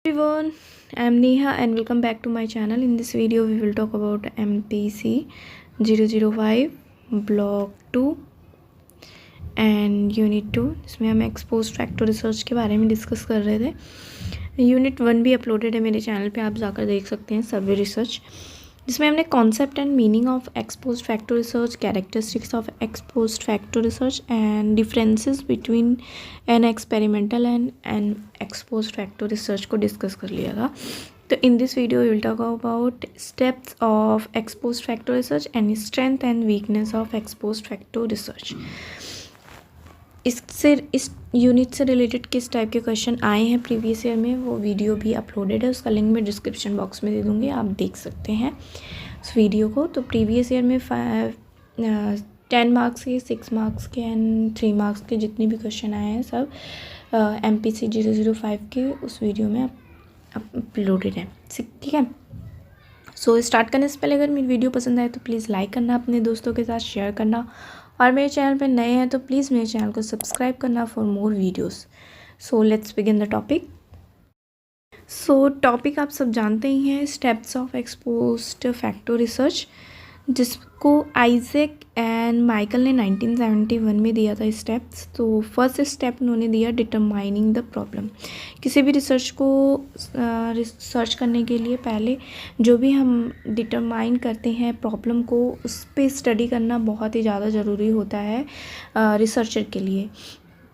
Everyone, I'm Neha and welcome back to my channel. In this video we will talk about MPC 005 Block 2 and Unit 2. इसमें हम exposed factor research के बारे में discuss कर रहे थे। यूनिट 1 भी अपलोडेड है मेरे चैनल पे, आप जाकर देख सकते हैं, सर्वे रिसर्च, जिसमें हमने concept and meaning of exposed factor research, characteristics of exposed factor research and differences between an experimental and an exposed factor research को डिस्कस कर लिया था। तो in this video we will talk about steps of exposed factor research and strength and weakness of exposed factor research. इस unit से related किस type के question आए हैं प्रीवियस ईयर में, वो वीडियो भी अपलोडेड है, उसका लिंक मैं डिस्क्रिप्शन बॉक्स में दे दूँगी, आप देख सकते हैं उस वीडियो को। तो प्रीवियस ईयर में 10 मार्क्स के, 6 मार्क्स के एंड 3 मार्क्स के जितने भी क्वेश्चन आए हैं सब MPC 005 के उस वीडियो में अपलोडेड है, ठीक है। सो स्टार्ट करने से पहले अगर मेरी वीडियो पसंद आए तो प्लीज़ लाइक करना, अपने दोस्तों के साथ शेयर करना, और मेरे चैनल पे नए हैं तो प्लीज़ मेरे चैनल को सब्सक्राइब करना for more videos. So let's begin the topic. So topic आप सब जानते ही हैं, steps of exposed factor research, जिसको आइजैक एंड माइकल ने 1971 में दिया था स्टेप्स। तो फर्स्ट स्टेप उन्होंने दिया डिटरमाइनिंग द प्रॉब्लम। किसी भी रिसर्च को रिसर्च करने के लिए पहले जो भी हम डिटरमाइन करते हैं प्रॉब्लम को, उस पर स्टडी करना बहुत ही ज़्यादा ज़रूरी होता है रिसर्चर के लिए,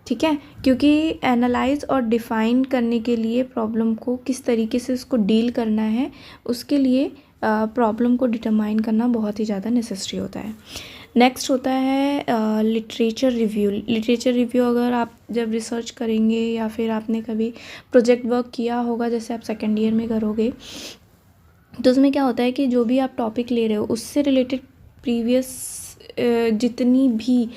ठीक है। क्योंकि एनालाइज और डिफ़ाइन करने के लिए प्रॉब्लम को किस तरीके से उसको डील करना है, उसके लिए प्रॉब्लम को डिटरमाइन करना बहुत ही ज़्यादा नेसेसरी होता है। नेक्स्ट होता है लिटरेचर रिव्यू। लिटरेचर रिव्यू अगर आप जब रिसर्च करेंगे या फिर आपने कभी प्रोजेक्ट वर्क किया होगा, जैसे आप सेकेंड ईयर में करोगे, तो उसमें क्या होता है कि जो भी आप टॉपिक ले रहे हो उससे रिलेटेड प्रीवियस जितनी भी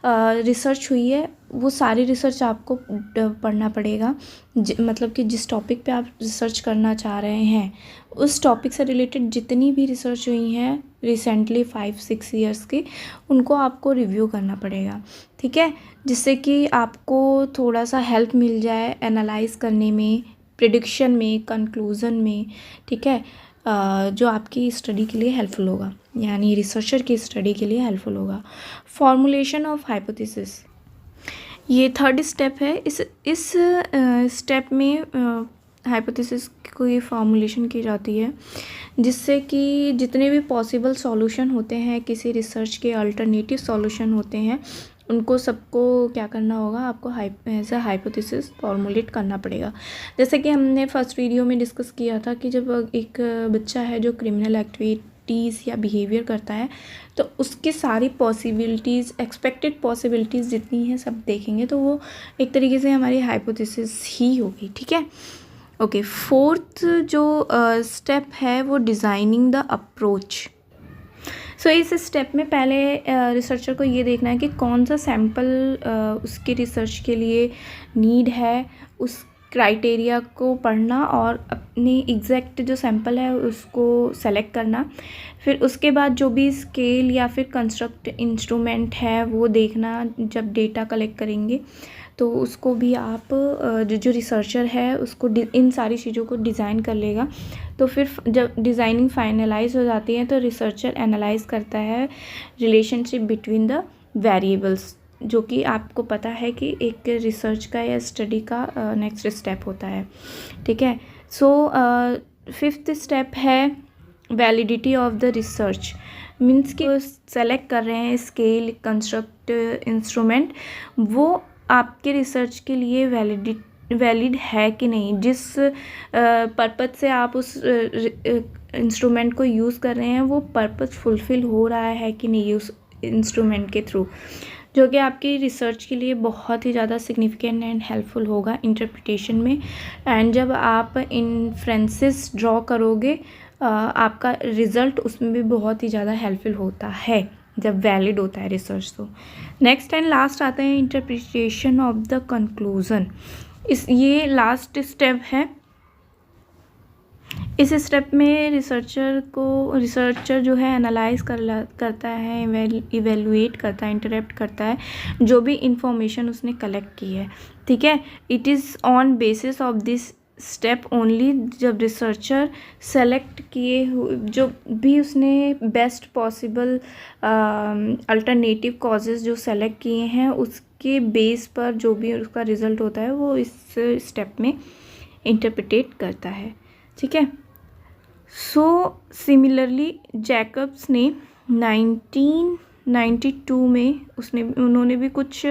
रिसर्च हुई है वो सारी रिसर्च आपको पढ़ना पड़ेगा। मतलब कि जिस टॉपिक पे आप रिसर्च करना चाह रहे हैं उस टॉपिक से रिलेटेड जितनी भी रिसर्च हुई हैं रिसेंटली 5-6 ईयर्स की, उनको आपको रिव्यू करना पड़ेगा, ठीक है, जिससे कि आपको थोड़ा सा हेल्प मिल जाए एनालाइज करने में, प्रिडिक्शन में, कंक्लूज़न में, ठीक है, जो आपकी स्टडी के लिए हेल्पफुल होगा, यानी रिसर्चर की स्टडी के लिए हेल्पफुल होगा। फॉर्मुलेशन ऑफ हाइपोथेसिस, ये थर्ड स्टेप है। इस स्टेप में हाइपोथेसिस की फॉर्मुलेशन की जाती है, जिससे कि जितने भी पॉसिबल सॉल्यूशन होते हैं, किसी रिसर्च के अल्टरनेटिव सॉल्यूशन होते हैं, उनको सबको क्या करना होगा, आपको ऐसा हाइपोथेसिस फॉर्मुलेट करना पड़ेगा। जैसे कि हमने फर्स्ट वीडियो में डिस्कस किया था कि जब एक बच्चा है जो क्रिमिनल एक्टिविटीज़ या बिहेवियर करता है, तो उसकी सारी पॉसिबिलिटीज़, एक्सपेक्टेड पॉसिबिलिटीज़ जितनी हैं सब देखेंगे, तो वो एक तरीके से हमारी हाइपोथेसिस ही होगी, ठीक है। ओके, फोर्थ जो स्टेप है वो डिज़ाइनिंग द अप्रोच। सो इस स्टेप में पहले रिसर्चर को ये देखना है कि कौन सा सैम्पल उसकी रिसर्च के लिए नीड है, उस क्राइटेरिया को पढ़ना और अपनी एग्जैक्ट जो सैम्पल है उसको सेलेक्ट करना। फिर उसके बाद जो भी स्केल या फिर कंस्ट्रक्ट इंस्ट्रूमेंट है वो देखना, जब डेटा कलेक्ट करेंगे तो उसको भी आप जो रिसर्चर है उसको इन सारी चीज़ों को डिज़ाइन कर लेगा। तो फिर जब डिज़ाइनिंग फाइनलाइज हो जाती है तो रिसर्चर एनालाइज करता है रिलेशनशिप बिटवीन द वेरिएबल्स, जो कि आपको पता है कि एक रिसर्च का या स्टडी का नेक्स्ट स्टेप होता है, ठीक है। सो फिफ्थ स्टेप है validity of the research. Means कि सेलेक्ट कर रहे हैं स्केल, कंस्ट्रक्ट इंस्ट्रूमेंट, वो आपके रिसर्च के लिए वैलिड है कि नहीं, जिस पर्पज़ से आप उस इंस्ट्रूमेंट को यूज़ कर रहे हैं वो पर्पज़ फुलफ़िल हो रहा है कि नहीं उस इंस्ट्रूमेंट के थ्रू, जो कि आपकी रिसर्च के लिए बहुत ही ज़्यादा सिग्निफिकेंट एंड हेल्पफुल होगा इंटरप्रिटेशन में। एंड जब आप इन्फ्रेंसेस ड्रॉ करोगे आपका रिज़ल्ट उसमें भी बहुत ही ज़्यादा हेल्पफुल होता है जब वैलिड होता है रिसर्च। तो नेक्स्ट एंड लास्ट आता है इंटरप्रिटेशन ऑफ द कंक्लूज़न। ये लास्ट स्टेप है। इस स्टेप में रिसर्चर जो है एनालाइज करता है, इवेलुएट करता है, इंटरप्ट करता है जो भी इंफॉर्मेशन उसने कलेक्ट की है, ठीक है। It is on basis of this step only जब रिसर्चर सेलेक्ट किए जो भी उसने बेस्ट पॉसिबल अल्टरनेटिव कॉजेज़ जो सेलेक्ट किए हैं उसके बेस पर जो भी उसका रिज़ल्ट होता है वो इस स्टेप में इंटरप्रिटेट करता है। ठीक है। सो सिमिलरली जैकब्स ने 1992 में उन्होंने भी कुछ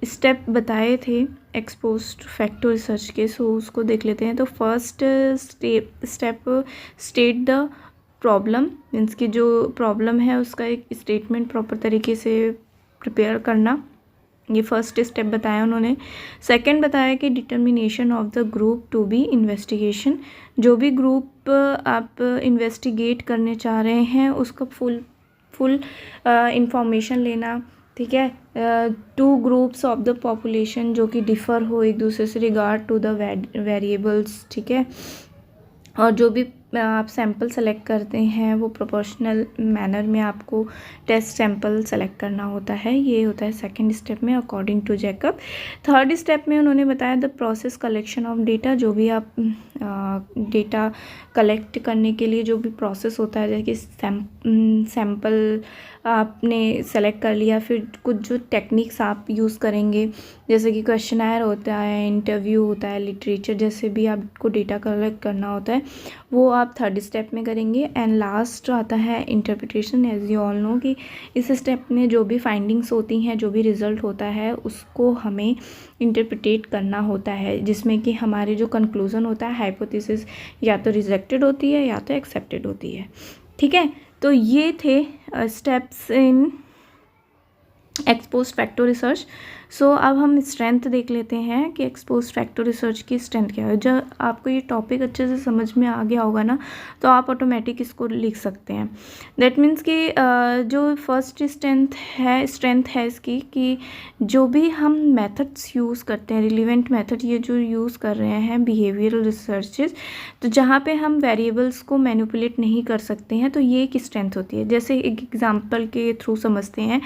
स्टेप बताए थे एक्सपोज्ड फैक्टर रिसर्च के। सो उसको देख लेते हैं। तो first step state the problem, means की जो प्रॉब्लम है उसका एक स्टेटमेंट प्रॉपर तरीके से प्रिपेयर करना, ये फर्स्ट स्टेप बताया उन्होंने। सेकंड बताया कि determination of the group to be investigation, जो भी ग्रुप आप इन्वेस्टिगेट करने चाह रहे हैं उसका फुल इंफॉर्मेशन लेना। ठीक है। 2 ग्रुप्स ऑफ द पॉपुलेशन जो कि डिफ़र हो एक दूसरे से रिगार्ड टू द वेरिएबल्स। ठीक है। और जो भी आप सैंपल सेलेक्ट करते हैं वो प्रोपोर्शनल मैनर में आपको टेस्ट सैंपल सेलेक्ट करना होता है। ये होता है सेकंड स्टेप में according to Jacob. Third step में उन्होंने बताया the process collection of data, जो भी आप डेटा कलेक्ट करने के लिए जो भी प्रोसेस होता है, जैसे कि सैंपल आपने सेलेक्ट कर लिया, फिर कुछ जो टेक्निक्स आप यूज़ करेंगे जैसे कि क्वेश्चनर होता है, इंटरव्यू होता है, लिटरेचर, जैसे भी आपको डेटा कलेक्ट करना होता है वो आप थर्ड स्टेप में करेंगे। एंड लास्ट आता है interpretation. As you all know कि इस स्टेप में जो भी फाइंडिंग्स होती हैं, जो भी रिज़ल्ट होता है उसको हमें इंटरप्रिटेट करना होता है, जिसमें कि हमारे जो कंक्लूज़न होता है, हाइपोथेसिस या तो रिजेक्टेड होती है या तो एक्सेप्टेड होती है। ठीक है। तो ये थे steps in exposed factor research. So अब हम स्ट्रेंथ देख लेते हैं कि एक्सपोज्ड फैक्टर रिसर्च की स्ट्रेंथ क्या है। जब आपको ये टॉपिक अच्छे से समझ में आ गया होगा ना तो आप ऑटोमेटिक इसको लिख सकते हैं। दैट मीन्स कि जो फर्स्ट स्ट्रेंथ है इसकी कि जो भी हम मेथड्स यूज़ करते हैं, रिलीवेंट मेथड ये जो यूज़ कर रहे हैं बिहेवियरल रिसर्चेस, तो जहाँ पे हम वेरिएबल्स को मैनिपुलेट नहीं कर सकते हैं तो ये एक स्ट्रेंथ होती है। जैसे एक एग्जांपल के थ्रू समझते हैं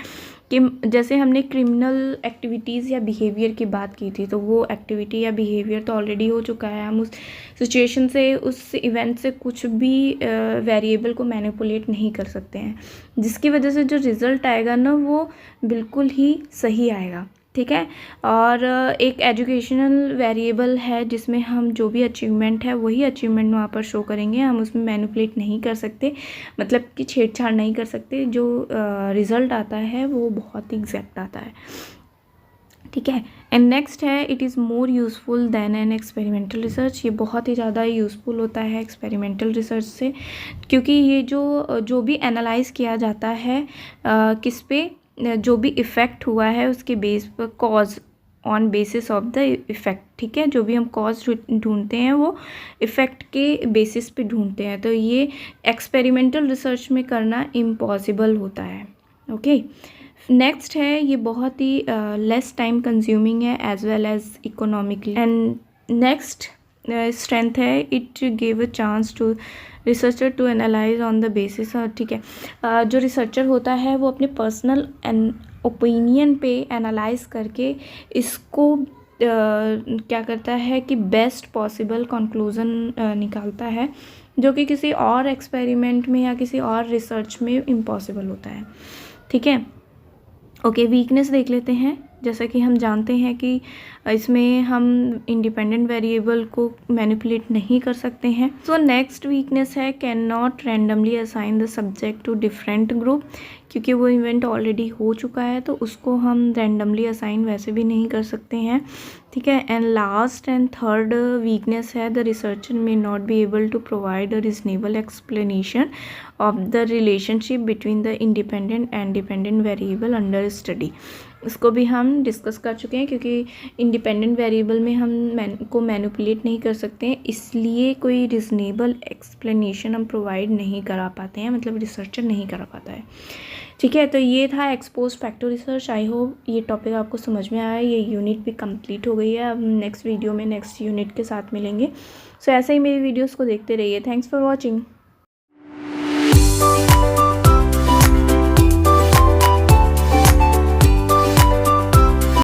कि जैसे हमने क्रिमिनल एक्टिविटीज़ या बिहेवियर की बात की थी, तो वो एक्टिविटी या बिहेवियर तो ऑलरेडी हो चुका है, हम उस सिचुएशन से, उस इवेंट से कुछ भी वेरिएबल को मैनिपुलेट नहीं कर सकते हैं, जिसकी वजह से जो रिज़ल्ट आएगा ना वो बिल्कुल ही सही आएगा। ठीक है। और एक एजुकेशनल वेरिएबल है जिसमें हम जो भी अचीवमेंट है वही अचीवमेंट वहाँ पर शो करेंगे, हम उसमें मैनिपुलेट नहीं कर सकते, मतलब कि छेड़छाड़ नहीं कर सकते। जो रिज़ल्ट आता है वो बहुत ही एग्जैक्ट आता है। ठीक है। एंड नेक्स्ट है it is more useful than an experimental research. ये बहुत ही ज़्यादा यूज़फुल होता है एक्सपेरिमेंटल रिसर्च से, क्योंकि ये जो भी एनालाइज किया जाता है किस पे, जो भी इफ़ेक्ट हुआ है उसके बेस पर, cause on basis of the effect. ठीक है। जो भी हम कॉज ढूंढते हैं वो इफ़ेक्ट के बेसिस पे ढूंढते हैं, तो ये एक्सपेरिमेंटल रिसर्च में करना इम्पॉसिबल होता है। ओके। नेक्स्ट है ये बहुत ही लेस टाइम कंज्यूमिंग है as well as economically. And next strength है it give a chance to researcher to analyse on the basis. ठीक है। जो रिसर्चर होता है वो अपने पर्सनल ओपिनियन पे एनालाइज करके इसको क्या करता है कि बेस्ट पॉसिबल कंक्लूज़न निकालता है, जो कि किसी और एक्सपेरिमेंट में या किसी और रिसर्च में इम्पॉसिबल होता है। ठीक है। ओके। वीकनेस देख लेते हैं। जैसा कि हम जानते हैं कि इसमें हम इंडिपेंडेंट वेरिएबल को मैनिपुलेट नहीं कर सकते हैं। सो नेक्स्ट वीकनेस है can not randomly assign the subject to different group, क्योंकि वो इवेंट ऑलरेडी हो चुका है तो उसको हम रैंडमली असाइन वैसे भी नहीं कर सकते हैं। ठीक है। And last and third weakness है the researcher may not be able to provide a reasonable explanation of the relationship between the independent and dependent variable under study. इसको भी हम डिस्कस कर चुके हैं, क्योंकि इंडिपेंडेंट वेरिएबल में हम को मैनिपुलेट नहीं कर सकते हैं, इसलिए कोई रीजनेबल एक्सप्लेनेशन हम प्रोवाइड नहीं करा पाते हैं, मतलब रिसर्चर नहीं करा पाता है। ठीक है। तो ये था exposed factor research. I hope ये टॉपिक आपको समझ में आया। ये यूनिट भी कंप्लीट हो गई है। अब नेक्स्ट वीडियो में नेक्स्ट यूनिट के साथ मिलेंगे। सो ऐसे ही मेरी वीडियोस को देखते रहिए। Thanks for watching.